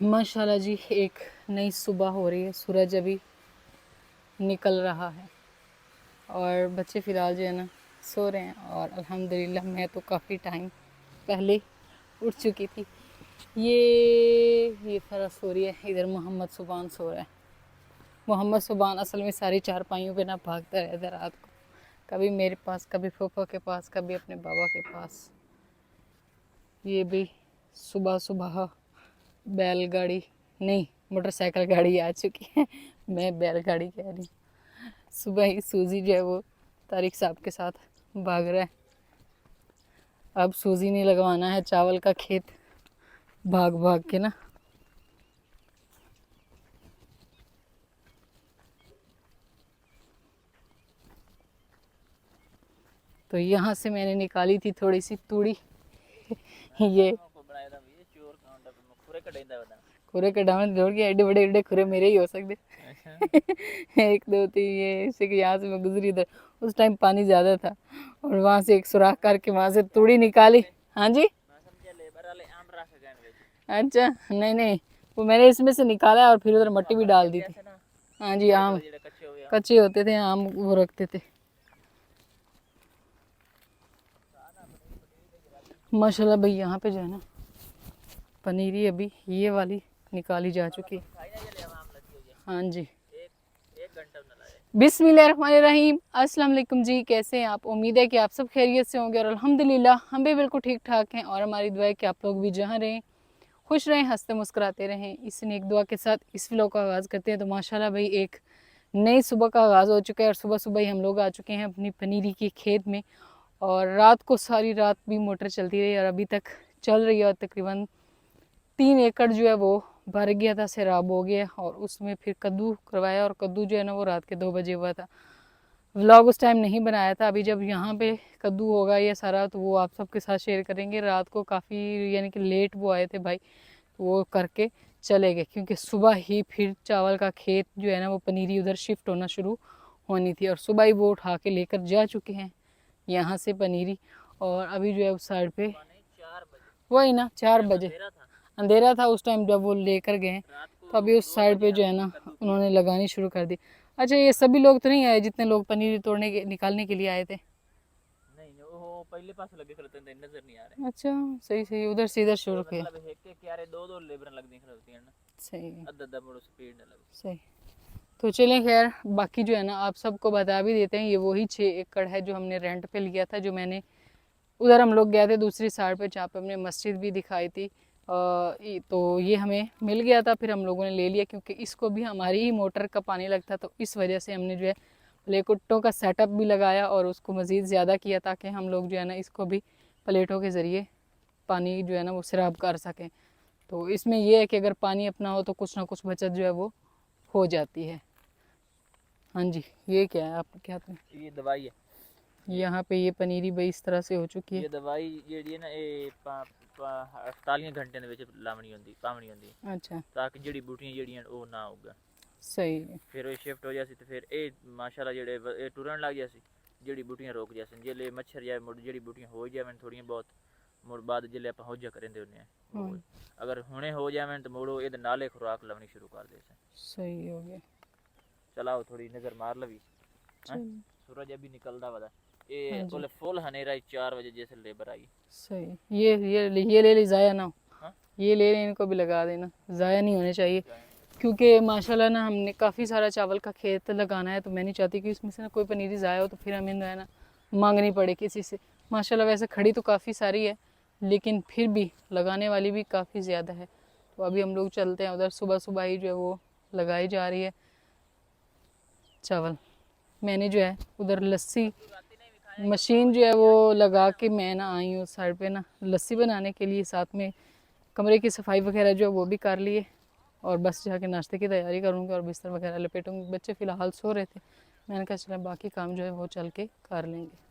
माशाल्लाह जी, एक नई सुबह हो रही है, सूरज अभी निकल रहा है और बच्चे फ़िलहाल जो है ना सो रहे हैं। और अल्हम्दुलिल्लाह मैं तो काफ़ी टाइम पहले उठ चुकी थी। ये फ़रह सो रही है, इधर मोहम्मद सुबान सो रहा है। मोहम्मद सुबान असल में सारी चारपाइयों पे ना भागता रहता है रात को, कभी मेरे पास, कभी फूफा के पास, कभी अपने बाबा के पास। ये भी सुबह सुबह बैलगाड़ी नहीं, मोटरसाइकिल गाड़ी आ चुकी है। मैं बैलगाड़ी कह रही हूँ। सुबह ही सूजी जो है वो तारिक साहब के साथ भाग रहा है। अब सूजी नहीं लगवाना है, चावल का खेत भाग भाग के ना। तो यहाँ से मैंने निकाली थी थोड़ी सी तूड़ी। ये खुरे कटाने जोड़ के एडे बड़े एडे खुरे मेरे ही हो सकते। एक दो तीन, ये इसी के यहाँ से मैं गुजरी इधर, उस टाइम पानी ज़्यादा था और वहाँ से एक सुराख करके वहाँ से तूड़ी निकाली। हाँ जी, अच्छा नहीं नहीं, वो मैंने इसमें से निकाला और फिर उधर मट्टी भी डाल दी थी। हाँ जी, आम कच्चे होते थे आम, वो रखते थे। माशाल्लाह भाई, यहाँ पे जो है ना पनीरी अभी ये वाली निकाली जा चुकी है। हाँ जी, बिस्मिल्लाहिर्रहमानिर्रहीम। अस्सलाम वालेकुम जी, कैसे हैं आप? उम्मीद है कि आप सब खैरियत से होंगे और अल्हम्दुलिल्लाह हम भी बिल्कुल ठीक ठाक हैं। और हमारी दुआ है कि आप लोग भी जहाँ रहें खुश रहें, हंसते मुस्कुराते रहें। इस नेक दुआ के साथ इस व्लॉग का आगाज़ करते हैं। तो माशाल्लाह भाई, एक नई सुबह का आगाज़ हो चुका है और सुबह सुबह ही हम लोग आ चुके हैं अपनी पनीरी के खेत में। और रात को सारी रात भी मोटर चलती रही और अभी तक चल रही है। और तकरीबन 3 एकड़ जो है वो भर गया था, सैराब हो गया और उसमें फिर कद्दू करवाया। और कद्दू जो है ना वो रात के 2 बजे हुआ था। व्लॉग उस टाइम नहीं बनाया था। अभी जब यहाँ पे कद्दू होगा ये सारा तो वो आप सबके साथ शेयर करेंगे। रात को काफ़ी यानी कि लेट वो आए थे भाई, तो वो करके चले गए क्योंकि सुबह ही फिर चावल का खेत जो है ना वो पनीरी उधर शिफ्ट होना शुरू होनी थी। और सुबह ही वो उठा के लेकर जा चुके हैं यहाँ से पनीरी। और अभी जो है उस साइड पे वही ना 4 बजे अंधेरा था उस टाइम जब वो लेकर गए। तो अभी उस साइड पे जो है ना उन्होंने लगानी शुरू कर दी। अच्छा, ये सभी लोग तो नहीं आए जितने लोग पनीर तोड़ने के निकालने के लिए आए थे? नहीं वो पहले पास लगे खड़े थे, नजर नहीं आ रहे। अच्छा, सही सही, उधर से इधर शुरू किया। मतलब एक एक क्यारे दो दो लेबर लगनी खड़ती है ना। सही है, अद्धा अद्धा मुड़ स्पीड न लगे। सही। तो चलें, खैर बाकी जो है ना आप सबको बता भी देते हैं। ये वही 6 एकड़ है जो हमने रेंट पे लिया था, जो मैंने उधर हम लोग गए थे दूसरी साइड पे जहाँ पे हमने मस्जिद भी दिखाई थी। तो ये हमें मिल गया था, फिर हम लोगों ने ले लिया क्योंकि इसको भी हमारी ही मोटर का पानी लगता। तो इस वजह से हमने जो है प्लेकुट्टों का सेटअप भी लगाया और उसको मज़ीद ज़्यादा किया ताकि हम लोग जो है ना इसको भी प्लेटों के ज़रिए पानी जो है ना वो सैराब कर सकें। तो इसमें यह है कि अगर पानी अपना हो तो कुछ ना कुछ बचत जो है वो हो जाती है। हाँ जी, ये क्या है आप क्या हैं? ये दवाई है। यहाँ पे ये पनीरी भाई इस तरह से हो चुकी है। ये दवाई जेडी है ना ये 48 घंटे ਦੇ ਵਿੱਚ ਲਾਵਣੀ ਹੁੰਦੀ ਪਾਵਣੀ ਹੁੰਦੀ अच्छा, ਤਾਂ ਕਿ ਜਿਹੜੀ ਬੂਟੀਆਂ ਜਿਹੜੀਆਂ ਉਹ ਨਾ ਉਗਣ। सही है। ਫਿਰ ਉਹ ਸ਼ਿਫਟ ਹੋ ਜਾਸੀ ਤੇ ਫਿਰ ਇਹ ਮਾਸ਼ਾਅੱਲਾ ਜਿਹੜੇ ਇਹ ਟੁਰਨ ਲੱਗ ਜਾਸੀ, ਜਿਹੜੀ ਬੂਟੀਆਂ ਰੁਕ ਜਾਸਨ ਜਿਹੜੇ ਮੱਛਰ ਜਾਂ ਮੁੜ ਜਿਹੜੀ ਬੂਟੀਆਂ ਹੋ ਜਾਵਣ ਥੋੜੀਆਂ ਬਹੁਤ ਮੁੜ ਬਾਅਦ ਜਿਹੜੇ ਆਪਾਂ ਹੋਜਾ ਕਰਿੰਦੇ ਹੁੰਦੇ ਆ ਅਗਰ ਹੁਣੇ ਹੋ ਜਾਵਣ ਤਾਂ ਮੁੜੋ ਇਹਦੇ ਨਾਲੇ ਖੁਰਾਕ ਲਾਉਣੀ ਸ਼ੁਰੂ ਕਰ ਦੇ ਸਨ। सही हो गया। चलाओ थोड़ी नजर मार लवी। चल, सूरज अभी निकलदा वाला ये हाँ जी, बोले फुल हनेरा 4 बजे जैसे लेबर आई। सही। ये ले ली, ज़ाया ना हो। हाँ? ये ले लें, इनको भी लगा देना, ज़ाया नहीं होने चाहिए। क्योंकि माशाल्लाह ना हमने काफ़ी सारा चावल का खेत लगाना है, तो मैं नहीं चाहती कि इसमें से ना कोई पनीरी ज़ाया हो तो फिर हमें जो है ना मांगनी पड़े किसी से। माशाल्लाह वैसे खड़ी तो काफ़ी सारी है लेकिन फिर भी लगाने वाली भी काफ़ी ज़्यादा है। तो अभी हम लोग चलते हैं उधर, सुबह सुबह ही जो है वो लगाई जा रही है चावल। मैंने जो है उधर लस्सी मशीन जो है वो लगा के मैं ना आई हूँ साइड पे ना लस्सी बनाने के लिए। साथ में कमरे की सफाई वगैरह जो है वो भी कर लिए और बस जाके नाश्ते की तैयारी करूँगी और बिस्तर वगैरह लपेटूँगी। बच्चे फ़िलहाल सो रहे थे, मैंने कहा चला बाकी काम जो है वो चल के कर लेंगे।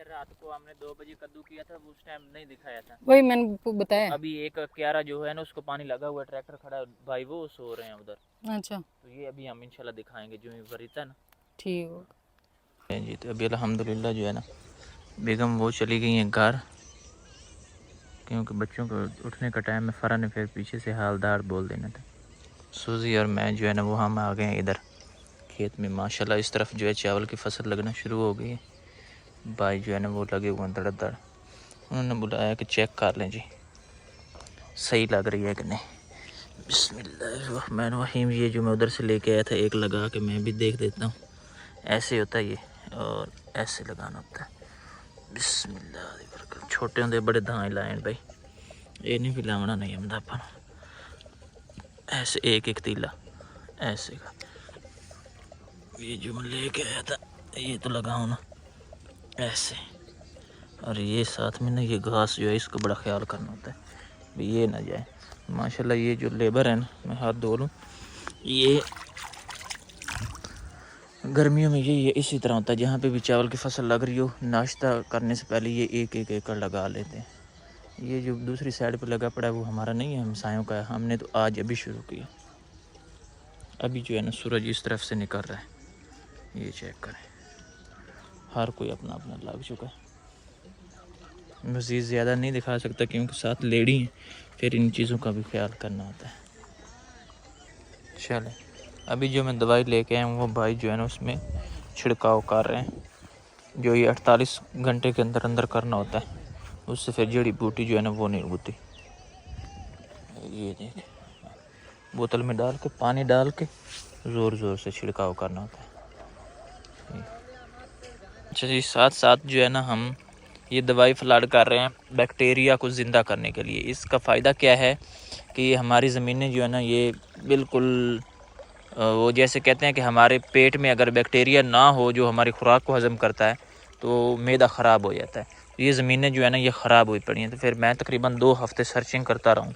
रात को हमने 2 बजे कद्दू किया था, उस टाइम नहीं दिखाया था। वही मैंने बताया। तो अभी एक क्यारा जो है ना उसको पानी लगा हुआ, ट्रैक्टर खड़ा है भाई, वो सो रहे हैं उधर। अच्छा, तो ये अभी हम इंशाल्लाह दिखाएंगे जो ही भरीता ना। ठीक होगा जी तो अभी अल्हम्दुलिल्लाह जो है ना बेगम वो चली गई हैं घर, क्योंकि बच्चों को उठने का टाइम है। फ़रा ने फिर पीछे से हालदार बोल देना था। सूजी और मैं जो है ना वो हम आ गए हैं इधर खेत में। माशाल्लाह इस तरफ जो है चावल की फसल लगना शुरू हो गई है। भाई जो है ना वो लगे हुए हैं धड़ाधड़। उन्होंने बुलाया कि चेक कर लें जी सही लग रही है कि नहीं। बिस्मिल्लाहिर्रहमानिर्रहीम। ये जो मैं उधर से लेके आया था एक लगा के मैं भी देख देता हूँ। ऐसे होता है ये और ऐसे लगाना होता है। बिस्मिल्लाह। छोटे होंगे बड़े धान लाए भाई, ये नहीं भी लावना नहीं हमदा अपन। ऐसे एक एक तीला ऐसे का। ये जो मैं लेके आया था ये तो लगाओ ना ऐसे। और ये साथ में ना ये घास जो है इसका बड़ा ख्याल करना होता है भी ये ना जाए। माशाल्लाह ये जो लेबर है ना, मैं हाथ धो लूँ, ये गर्मियों में ये इसी तरह होता है। जहाँ पे भी चावल की फसल लग रही हो नाश्ता करने से पहले ये एक एक एकड़ लगा लेते हैं। ये जो दूसरी साइड पे लगा पड़ा है वो हमारा नहीं है, हमसायों का है। हमने तो आज अभी शुरू किया। अभी जो है ना सूरज इस तरफ से निकल रहा है, ये चेक करें। हर कोई अपना अपना लग चुका है। मज़ीद ज़्यादा नहीं दिखा सकता क्योंकि साथ लेडी हैं, फिर इन चीज़ों का भी ख्याल करना होता है। चले अभी जो मैं दवाई लेके आया हूँ वो भाई जो है ना उसमें छिड़काव कर रहे हैं, जो ये 48 घंटे के अंदर अंदर करना होता है। उससे फिर जड़ी बूटी जो है ना वो नहीं उगती। ये देख बोतल में डाल के पानी डाल के ज़ोर ज़ोर से छिड़काव करना होता है। अच्छा जी, साथ साथ जो है ना हम ये दवाई फ्लड कर रहे हैं बैक्टीरिया को ज़िंदा करने के लिए। इसका फ़ायदा क्या है कि हमारी ज़मीनें जो है ना ये बिल्कुल वो जैसे कहते हैं कि हमारे पेट में अगर बैक्टीरिया ना हो जो हमारी खुराक को हज़म करता है तो मैदा ख़राब हो जाता है। ये ज़मीनें जो है ना ये ख़राब हुई पड़ी हैं। तो फिर मैं तकरीबन 2 हफ़्ते सर्चिंग करता रहा हूँ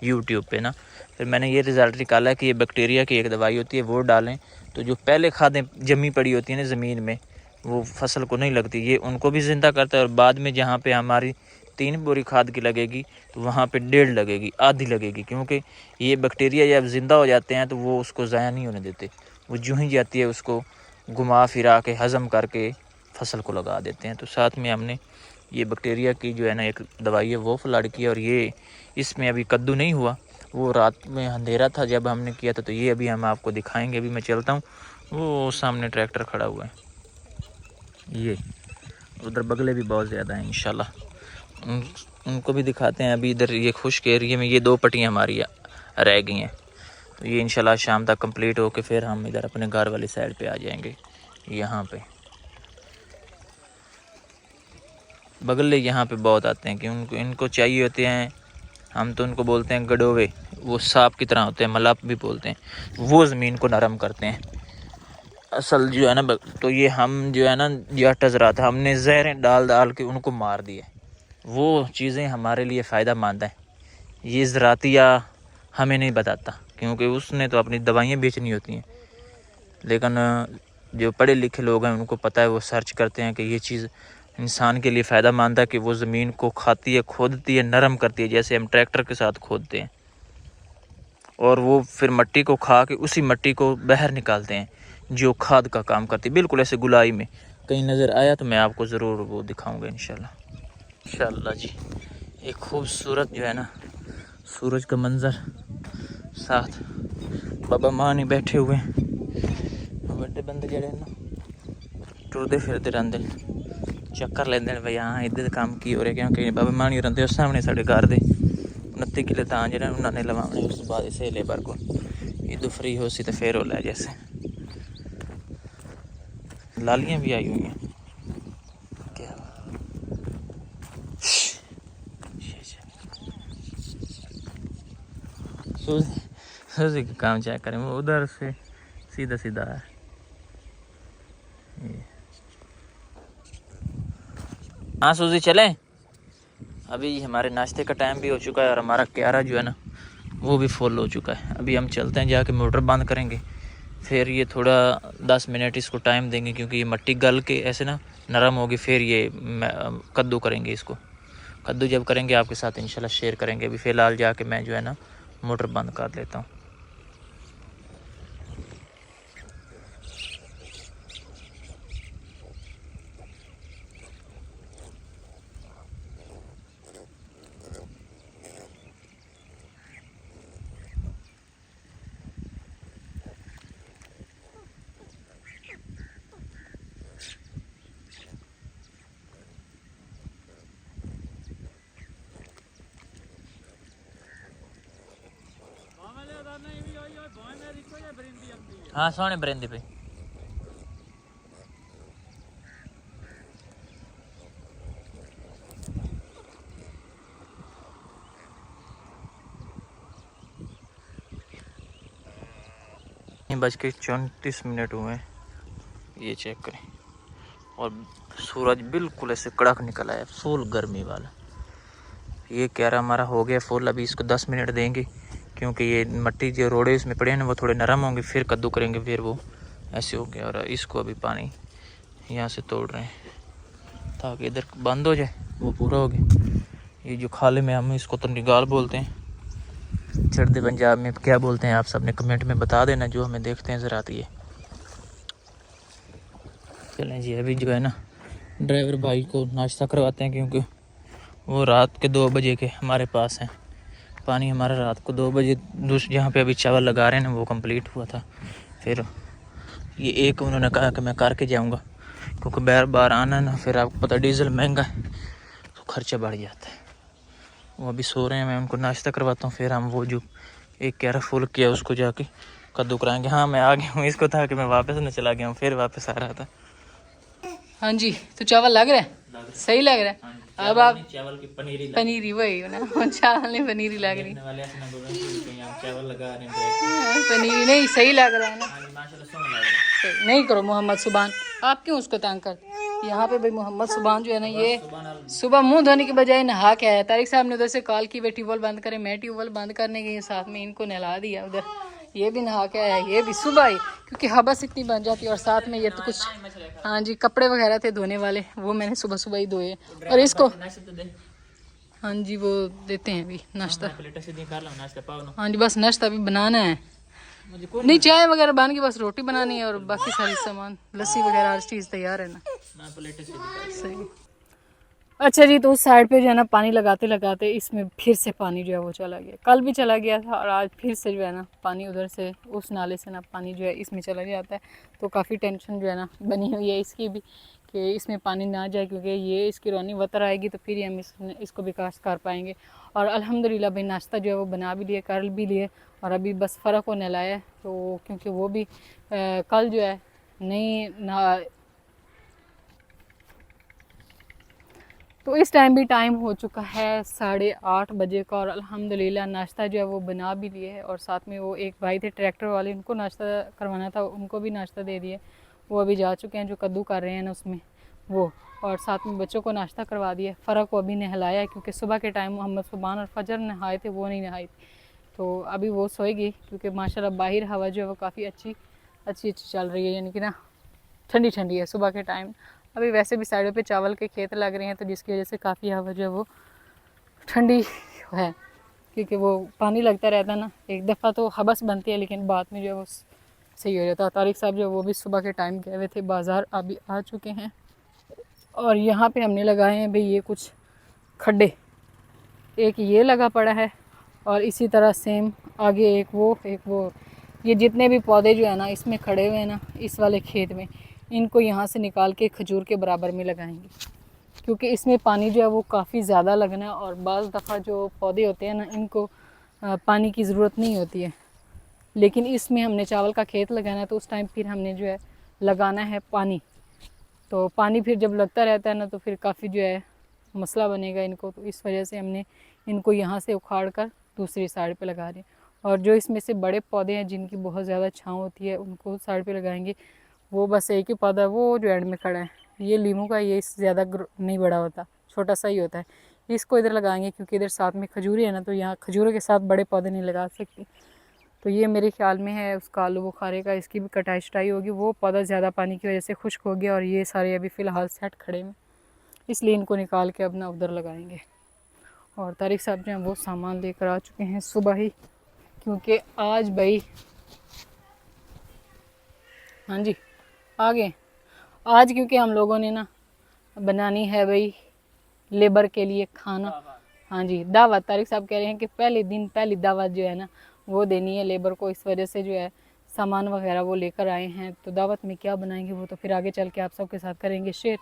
यूट्यूब पे ना, फिर मैंने ये रिज़ल्ट निकाला कि ये बैक्टीरिया की एक दवाई होती है, वो डालें तो जो पहले खादें जमी पड़ी होती हैं ना ज़मीन में वो फसल को नहीं लगती, ये उनको भी ज़िंदा करता है। और बाद में जहाँ पे हमारी 3 बोरी खाद की लगेगी तो वहाँ पे 1.5 लगेगी, आधी लगेगी, क्योंकि ये बैक्टीरिया जब ज़िंदा हो जाते हैं तो वो उसको ज़ाया नहीं होने देते। वो जो ही जाती है उसको घुमा फिरा के हज़म करके फसल को लगा देते हैं। तो साथ में हमने ये बैक्टीरिया की जो है ना एक दवाई है वो फ्लड की। और ये इसमें अभी कद्दू नहीं हुआ, वो रात में अंधेरा था जब हमने किया था। तो ये अभी हम आपको दिखाएंगे। अभी मैं चलता हूँ, वो सामने ट्रैक्टर खड़ा हुआ है, ये उधर बगले भी बहुत ज़्यादा हैं इंशाल्लाह, उनको भी दिखाते हैं। अभी इधर ये खुश्क एरिया में ये 2 पट्टियाँ हमारी रह गई हैं, तो ये इंशाल्लाह शाम तक कंप्लीट होके फिर हम इधर अपने घर वाली साइड पे आ जाएंगे। यहाँ पे बगले यहाँ पे बहुत आते हैं कि इनको चाहिए होते हैं। हम तो उनको बोलते हैं गडोवे, वो सांप की तरह होते हैं, मलाप भी बोलते हैं। वो ज़मीन को नरम करते हैं असल जो है ना। तो ये हम जो है ना यह टजरा था, हमने जहरें डाल डाल के उनको मार दिए। वो चीज़ें हमारे लिए फ़ायदा मंद है। ये ज़रातिया हमें नहीं बताता क्योंकि उसने तो अपनी दवाइयाँ बेचनी होती हैं। लेकिन जो पढ़े लिखे लोग हैं उनको पता है, वो सर्च करते हैं कि ये चीज़ इंसान के लिए फ़ायदा मंद है कि वो ज़मीन को खाती है, खोदती है, नरम करती है, जैसे हम ट्रैक्टर के साथ खोदते हैं। और वो फिर मिट्टी को खा के उसी मिट्टी को बाहर निकालते हैं जो खाद का काम करती है, बिल्कुल ऐसे गुलाई में। कहीं नज़र आया तो मैं आपको ज़रूर वो दिखाऊंगा इंशाल्लाह। इंशाल्लाह जी, एक खूबसूरत जो है ना सूरज का मंज़र, साथ बाबा मां नहीं बैठे हुए हैं। बड़े बंदे जड़े ना टुरदे फिरते रहते चक्कर लेंदे ने भाई हाँ इधर काम की हो रहा, क्योंकि बाबा मां नहीं रहिंदे उस सामने साढ़े घर दे 29 किले धान जो उन्होंने लवाने। उस बाद इसे लेबर को इधर फ्री हो सी तो फिर हो लै जैसे लालियाँ भी आई हुई हैं। क्या सूजी का काम चेक करें, वो उधर से सीधा सीधा है। हाँ सूजी चलें। अभी हमारे नाश्ते का टाइम भी हो चुका है और हमारा क्यारा जो है ना वो भी फुल हो चुका है। अभी हम चलते हैं, जाके मोटर बंद करेंगे, फिर ये थोड़ा 10 मिनट इसको टाइम देंगे क्योंकि ये मिट्टी गल के ऐसे ना नरम होगी। फिर ये कद्दू करेंगे। इसको कद्दू जब करेंगे आपके साथ इंशाल्लाह शेयर करेंगे। अभी फ़िलहाल जाके मैं जो है ना मोटर बंद कर लेता हूँ। हाँ सोने बरिंदे पे बज के 34 मिनट हुए हैं, ये चेक करें। और सूरज बिल्कुल ऐसे कड़क निकला है, फुल गर्मी वाला। ये कह रहा हमारा हो गया फुल, अभी इसको 10 मिनट देंगे क्योंकि ये मट्टी जो रोड़े इसमें पड़े हैं ना वो थोड़े नरम होंगे, फिर कद्दू करेंगे, फिर वो ऐसे हो गया। और इसको अभी पानी यहाँ से तोड़ रहे हैं ताकि इधर बंद हो जाए, वो पूरा हो गया। ये जो खाले में हम इसको तो निगाल बोलते हैं, चढ़ते पंजाब में क्या बोलते हैं आप सब ने कमेंट में बता देना, जो हमें देखते हैं ज़रा। ये चलें जी, अभी जो है ना ड्राइवर भाई को नाश्ता करवाते हैं क्योंकि वो रात के 2 बजे के हमारे पास हैं। पानी हमारा रात को 2 बजे जहाँ पे अभी चावल लगा रहे हैं ना वो कंप्लीट हुआ था। फिर ये एक उन्होंने कहा कि मैं करके जाऊँगा क्योंकि बार बार आना ना, फिर आपको पता डीज़ल महंगा है तो खर्चा बढ़ जाता है। वो अभी सो रहे हैं, मैं उनको नाश्ता करवाता हूँ, फिर हम वो जो एक कैरा फुल किया उसको जाके कद्दू कराएंगे। हाँ मैं आ गया हूँ, इसको था कि मैं वापस न चला गया हूँ, फिर वापस आ रहा था। हाँ जी, तो चावल लग रहा है, सही लग रहा है। अब आप चावल की पनीरी वही हो ना, चावल नहीं पनीरी लग रही, चावल लगा रहे हैं, पनीरी नहीं सही लग रहा है ना। माशाल्लाह सोना लग रहा है। नहीं करो मोहम्मद सुबान, आप क्यों उसको तंग कर। यहाँ पे भाई मोहम्मद सुबान जो है ना, ये सुबह मुंह धोने के बजाय नहा के आया। तारिक साहब ने उधर से कॉल की, वे ट्यूबवेल बंद करें, मैं ट्यूबवेल बंद करने गई, साथ में इनको नहला दिया। उधर ये भी नहा के आया, ये भी सुबह ही, क्योंकि हबस इतनी बन जाती है। और साथ में ये तो कुछ, हाँ जी, कपड़े वगैरह थे धोने वाले, वो मैंने सुबह सुबह ही धोए। और इसको हाँ जी वो देते हैं अभी नाश्ता। हाँ जी बस नाश्ता अभी बनाना है, नहीं चाय वगैरह बन गई, बस रोटी बनानी है और बाकी सारी सामान लस्सी वगैरह हर चीज़ तैयार है ना। सही। अच्छा जी, तो उस साइड पे जो है ना पानी लगाते लगाते इसमें फिर से पानी जो है वो चला गया। कल भी चला गया था और आज फिर से जो है ना पानी उधर से उस नाले से ना पानी जो है इसमें चला जाता है। तो काफ़ी टेंशन जो है ना बनी हुई है इसकी भी कि इसमें पानी ना जाए, क्योंकि ये इसकी रौनी वतर आएगी तो फिर हम इसको विकास कर पाएंगे। और अल्हम्दुलिल्लाह भाई नाश्ता जो है वो बना भी लिए, कर भी लिए, और अभी बस फ़र्क को नहलाया है। तो क्योंकि वो भी कल जो है नहीं ना, तो इस टाइम भी टाइम हो चुका है 8:30 बजे का, और अल्हम्दुलिल्लाह नाश्ता जो है वो बना भी लिए है। और साथ में वो एक भाई थे ट्रैक्टर वाले, उनको नाश्ता करवाना था, उनको भी नाश्ता दे दिए, वो अभी जा चुके हैं, जो कद्दू कर रहे हैं ना उसमें वो। और साथ में बच्चों को नाश्ता करवा दिया। फ़र्क को अभी नहलाया है क्योंकि सुबह के टाइम मोहम्मद सुबान और फजर नहाए थे, वो नहीं नहाई थी, तो अभी वो सोएगी क्योंकि माशाल्लाह बाहर हवा जो है वो काफ़ी अच्छी चल रही है, यानी कि ना ठंडी ठंडी है सुबह के टाइम। अभी वैसे भी साइडों पे चावल के खेत लग रहे हैं, तो जिसकी वजह से काफ़ी हवा जो है वो ठंडी है, क्योंकि वो पानी लगता रहता है ना। एक दफ़ा तो हबस बनती है लेकिन बाद में जो है वो सही हो जाता है। तारिक साहब जो वो भी सुबह के टाइम गए हुए थे बाज़ार, अभी आ चुके हैं। और यहाँ पे हमने लगाए हैं भाई ये कुछ खड्डे, एक ये लगा पड़ा है और इसी तरह सेम आगे एक वो ये जितने भी पौधे जो है ना इसमें खड़े हुए हैं ना इस वाले खेत में, इनको यहाँ से निकाल के खजूर के बराबर में लगाएंगे, क्योंकि इसमें पानी जो है वो काफ़ी ज़्यादा लगना है। और बाज़ दफ़ा जो पौधे होते हैं ना इनको पानी की ज़रूरत नहीं होती है, लेकिन इसमें हमने चावल का खेत लगाना है तो उस टाइम फिर हमने जो है लगाना है पानी। तो पानी फिर जब लगता रहता है ना तो फिर काफ़ी जो है मसला बनेगा इनको, तो इस वजह से हमने इनको यहाँ से उखाड़ कर दूसरी साइड पे लगा रहे हैं। और जो इसमें से बड़े पौधे हैं जिनकी बहुत ज़्यादा छाँव होती है उनको साइड पे लगाएंगे। वो बस एक ही पौधा वो जो एंड में खड़ा है ये लीमू का, ये इससे ज़्यादा नहीं बड़ा होता, छोटा सा ही होता है। इसको इधर लगाएंगे क्योंकि इधर साथ में खजूरी है ना, तो यहाँ खजूरों के साथ बड़े पौधे नहीं लगा सकते। तो ये मेरे ख्याल में है उसका आलू बुखारे का, इसकी भी कटाई शटाई होगी। वो पौधा ज़्यादा पानी की वजह से खुश्क हो गया और ये सारे अभी फ़िलहाल सेट खड़े में, इसलिए इनको निकाल के अब ना उधर लगाएंगे। और तारिक साहब जो हैं वो सामान लेकर आ चुके हैं सुबह ही, क्योंकि आज भाई हाँ जी आ गए आज, क्योंकि हम लोगों ने ना बनानी है भाई लेबर के लिए खाना। हाँ जी दावत, तारिक साहब कह रहे हैं कि पहले दिन पहली दावत जो है ना वो देनी है लेबर को, इस वजह से जो है सामान वगैरह वो लेकर आए हैं। तो दावत में क्या बनाएंगे वो तो फिर आगे चल के आप सबके साथ करेंगे शेयर।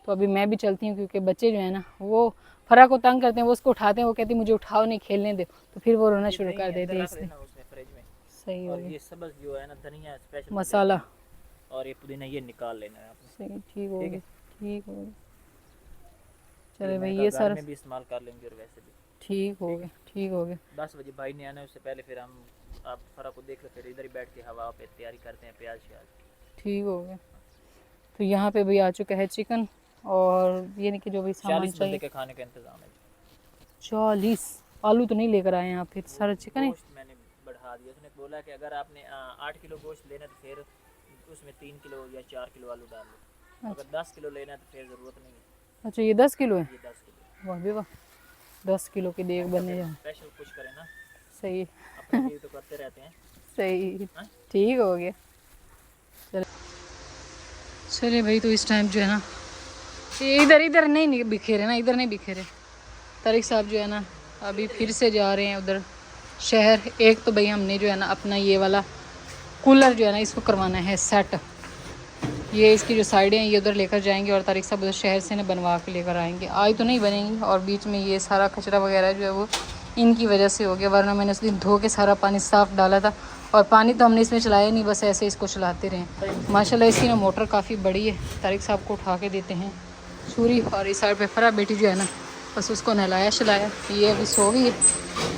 तो अभी मैं भी चलती हूँ क्योंकि बच्चे जो है ना वो फरा को तंग करते हैं, वो उसको उठाते हैं, वो कहती है मुझे उठाओ नहीं खेलने दो, तो फिर वो रोना शुरू कर देते हैं इसलिए। सही हो और गया। ये सब्ज़ जो है ना धनिया स्पेशल मसाला और ये पुदीना ये निकाल लेना है आपने। सही, ठीक हो ठीक गया, है, ठीक हो गया। ये चले भाई मैंने ये कहा घर सारा में भी इस्तेमाल कर लेंगे और वैसे भी। ठीक हो ठीक गया, है, ठीक हो गया। 10 बजे भाई ने आना है, उससे पहले फिर हम आप फ़रा को देख लो, फिर इधर ही बैठ के हवा पे तैयारी करते हैं प्याज श्याज। ठीक हो गया। तो यहाँ पे भी आ चुका है चिकन, और ये नहीं कि जो भी सामान 40 बंदे चाहिए। के खाने का इंतज़ाम है। 40 आलू तो नहीं लेकर आए हैं आप, फिर सारा चिकन है। गोश्त मैंने बढ़ा दिया, उसने बोला कि अगर आपने 8 किलो गोश्त लेना है तो फिर उसमें 3 किलो या 4 किलो आलू डाल लो, अगर 10 किलो लेना है तो फिर ज़रूरत नहीं है। अच्छा ये 10 किलो है। ये 10 किलो वाह बे वाह, 10 किलो की देग बनने जा। स्पेशल कुछ करें ना, सही अपने लिए तो करते रहते हैं। सही, हाँ? ठीक हो गया। चले भाई, तो इस टाइम जो है ना, ये इधर इधर नहीं बिखेरे ना, इधर नहीं बिखेरे। तारिक साहब जो है ना अभी फिर से जा रहे हैं उधर शहर। एक तो भाई हमने जो है ना अपना ये वाला कूलर जो है ना इसको करवाना है सेट। ये इसकी जो साइडें हैं ये उधर लेकर जाएंगे और तारिक साहब उधर शहर से ना बनवा के लेकर आएंगे। आज तो नहीं बनेंगी, और बीच में ये सारा कचरा वगैरह जो है वो इनकी वजह से हो गया, वरना मैंने उस दिन धो के सारा पानी साफ़ डाला था। और पानी तो हमने इसमें चलाया नहीं, बस ऐसे इसको चलाते रहे। माशाल्लाह इसकी ना मोटर काफ़ी बड़ी है। तारिक साहब को उठा के देते हैं छुरी, और इस साइड पे फरा बेटी जो है ना बस उसको नहलाया शलाया। ये अभी सो गई है,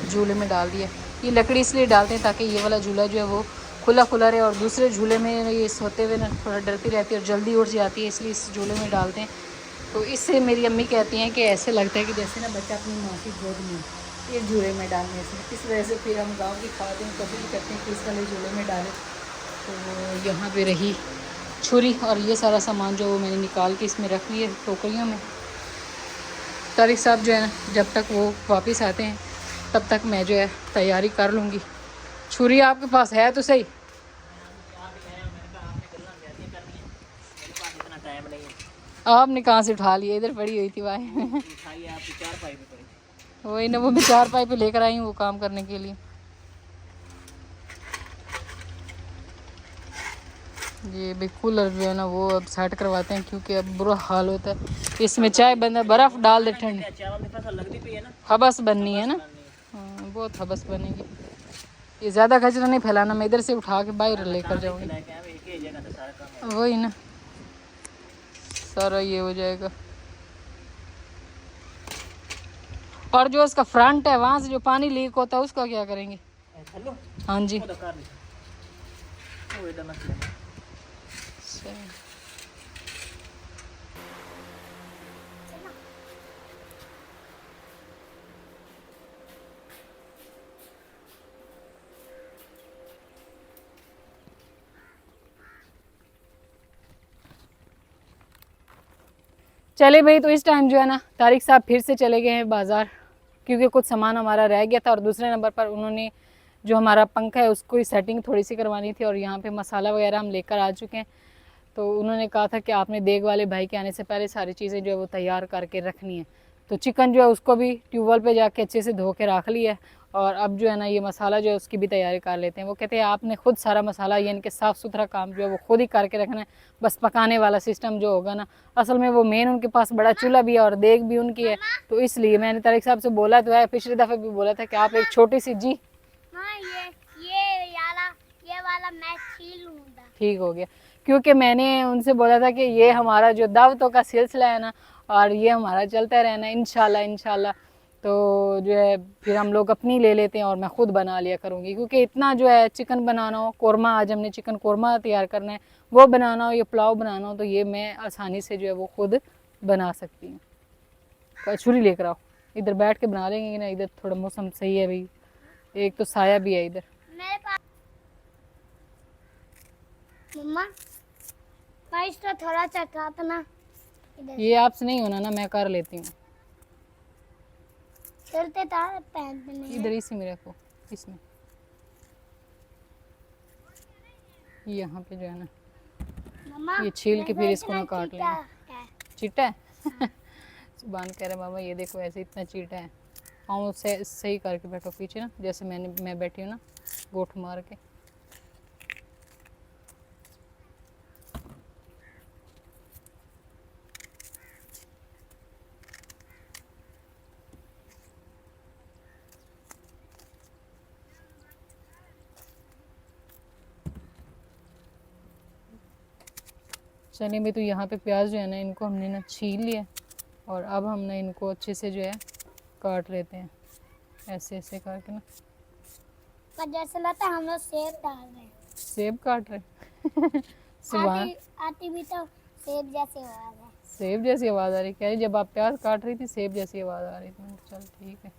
झूले में डाल दिया। ये लकड़ी इसलिए डालते हैं ताकि ये वाला झूला जो है वो खुला खुला रहे, और दूसरे झूले में ये सोते हुए ना थोड़ा डरती रहती है और जल्दी उठ जाती है, इसलिए इस झूले में डालते हैं। तो इससे मेरी अम्मी कहती हैं कि ऐसे लगता है कि जैसे ना बच्चा अपनी माँ की गोद में एक झूले में डालने से। इस वजह से फिर हम गाँव की खाते कभी भी करते हैं कि इस वाले झूले में डालें। तो यहाँ पे रही छुरी, और ये सारा सामान जो वो मैंने निकाल के इसमें रख लिया टोकरियों में। तारिक साहब जो है ना जब तक वो वापस आते हैं तब तक मैं जो है तैयारी कर लूँगी। छुरी आपके पास है तो सही। आपने कहाँ से उठा लिया, इधर पड़ी हुई थी भाई। वही ना, वो मैं 4 पाई पे लेकर आई हूँ वो काम करने के लिए। ये भी कूलर जो है ना वो अब सेट करवाते हैं, क्योंकि अब बुरा हाल होता है इसमें। चाय बंदा बर्फ़ डाल दे ठंड, हबस बननी है ना। हाँ, बहुत हबस बनेगी। ये ज़्यादा कचरा नहीं फैलाना, मैं इधर से उठा के बाहर लेकर जाऊँगी। वही ना, सारा ये हो जाएगा। और जो उसका फ्रंट है वहाँ से जो पानी लीक होता है उसका क्या करेंगे? हाँ जी सही। चले भाई, तो इस टाइम जो है ना तारिक साहब फिर से चले गए हैं बाज़ार, क्योंकि कुछ सामान हमारा रह गया था। और दूसरे नंबर पर उन्होंने जो हमारा पंखा है उसको सेटिंग थोड़ी सी करवानी थी, और यहाँ पे मसाला वगैरह हम लेकर आ चुके हैं। तो उन्होंने कहा था कि आपने देग वाले भाई के आने से पहले सारी चीज़ें जो है वो तैयार करके रखनी है। तो चिकन जो है उसको भी ट्यूबवेल पे जाके अच्छे से धो के रख लिया है, और अब जो है ना ये मसाला जो है उसकी भी तैयारी कर लेते हैं। वो कहते हैं आपने खुद सारा मसाला यानी कि साफ़ सुथरा काम जो है वो खुद ही करके रखना है, बस पकाने वाला सिस्टम जो होगा ना, असल में वो मेन उनके पास बड़ा चूल्हा भी है और देग भी उनकी है। तो इसलिए मैंने तारिक साहब से बोला तो है, पिछली दफ़े भी बोला था कि आप एक छोटी सी जी ये वाला मैं छील लूंगा। ठीक हो गया, क्योंकि मैंने उनसे बोला था कि ये हमारा जो दावतों का सिलसिला है ना, और ये हमारा चलता रहना इंशाल्लाह इंशाल्लाह। तो जो है फिर हम लोग अपनी ले लेते हैं और मैं ख़ुद बना लिया करूँगी, क्योंकि इतना जो है चिकन बनाना हो, कौरमा आज हमने चिकन कौरमा तैयार करना है, वो बनाना हो या पुलाव बनाना हो, तो ये मैं आसानी से जो है वो खुद बना सकती हूँ। छुरी लेकर आओ, इधर बैठ के बना लेंगे ना, इधर थोड़ा मौसम सही है भाई, एक तो साया भी है इधर। मेरे पास मम्मा पाइस तो थोड़ा चखा था ना, ये आपसे नहीं होना ना, मैं कर लेती हूँ। चलते तार पहनते नहीं इधर इसी में रखो, इसमें यहाँ पे जो है ना मम्मा ये छील के फिर इसको इतना मैं काट चीटा लेंगे। है। चीटा है सुबहान कह रहे बाबा, ये देखो ऐसे इतना चीटा है। पाँव से सही करके बैठो पीछे ना, जैसे मैं बैठी हूँ ना, गोठ मार के। चलिए भी, तो यहाँ पे प्याज जो है ना इनको हमने ना छील लिया और अब हम ना इनको अच्छे से जो है काट लेते हैं, ऐसे ऐसे करके ना। पर जैसे लगता है हम लोग सेब डाल रहे हैं। सेब काट रहे सुबह आती भी तो सेब जैसी आवाज है। सेब जैसी आवाज़ आ रही, कह रही जब आप प्याज काट रही थी सेब जैसी आवाज़ आ रही थी। मैंने कहा, चल ठीक है।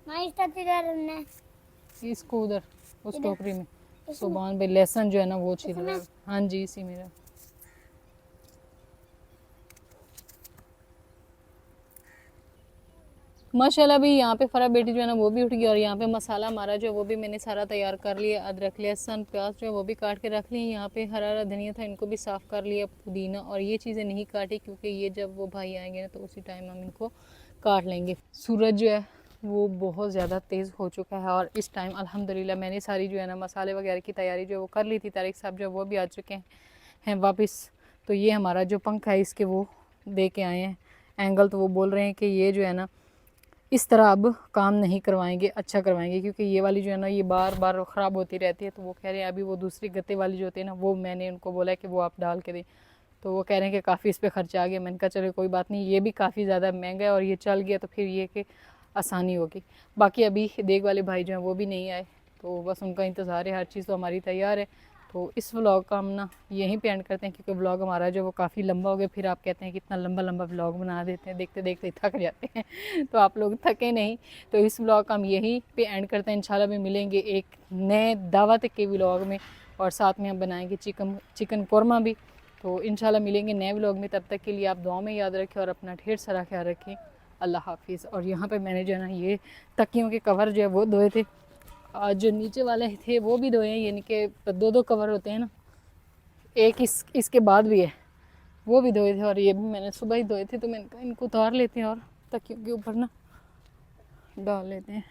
माइस्टर तिधर ने इसको उधर उस इधर। टोकरी में इसमें? सुबह भाई लहसुन जो है ना वो छील इसमें? रहा है। हाँ जी, इसी में रहा। माशाल्लाह भी यहाँ पे फरा बेटी जो है ना वो भी उठ गई और यहाँ पे मसाला हमारा जो है वो भी मैंने सारा तैयार कर लिया। अदरक लहसुन प्याज जो है वो भी काट के रख ली। यहाँ पे हरा हरा धनिया था, इनको भी साफ़ कर लिया, पुदीना और ये चीज़ें नहीं काटी क्योंकि ये जब वो भाई आएंगे ना तो उसी टाइम हम इनको काट लेंगे। सूरज जो है वो बहुत ज़्यादा तेज़ हो चुका है और इस टाइम अल्हम्दुलिल्लाह मैंने सारी जो है ना मसाले वगैरह की तैयारी जो है वो कर ली थी। तारिक साहब जो है वो भी आ चुके हैं वापस। तो ये हमारा जो पंखा है इसके वो दे के आए हैं एंगल। तो वो बोल रहे हैं कि ये जो है ना इस तरह अब काम नहीं करवाएंगे, अच्छा करवाएंगे, क्योंकि ये वाली जो है ना ये बार बार ख़राब होती रहती है। तो वो कह रहे हैं अभी वो दूसरी गत्ते वाली जो होती है ना वो मैंने उनको बोला है कि वो आप डाल के दें। तो वो कह रहे हैं कि काफ़ी इस पे खर्चा आ गया। मैंने कहा चलो कोई बात नहीं, ये भी काफ़ी ज़्यादा महंगा है और ये चल गया तो फिर ये कि आसानी होगी। बाकी अभी देग वाले भाई जो हैं वो भी नहीं आए, तो बस उनका इंतज़ार है। हर चीज़ तो हमारी तैयार है। तो इस व्लॉग का हम ना यहीं पे एंड करते हैं क्योंकि व्लॉग हमारा जो वो काफ़ी लंबा हो गया। फिर आप कहते हैं कि इतना लंबा लंबा व्लॉग बना देते हैं, देखते देखते थक जाते हैं। तो आप लोग थके नहीं। तो इस व्लॉग का हम यहीं पे एंड करते हैं। इंशाल्लाह भी मिलेंगे एक नए दावत के व्लॉग में और साथ में हम बनाएंगे चिकन कौरमा भी। तो इंशाल्लाह मिलेंगे नए व्लॉग में। तब तक के लिए आप दुआ में याद रखें और अपना ढेर सारा ख्याल रखें। अल्लाह हाफिज़। और यहाँ पे मैंने जो है ना ये तकियों के कवर जो है वो धोए थे और जो नीचे वाले थे वो भी धोए हैं। यानी कि दो कवर होते हैं ना, एक इसके बाद भी है, वो भी धोए थे और ये भी मैंने सुबह ही धोए थे। तो मैंने कहा इनको उतार लेते हैं और तकियों के ऊपर ना डाल लेते हैं।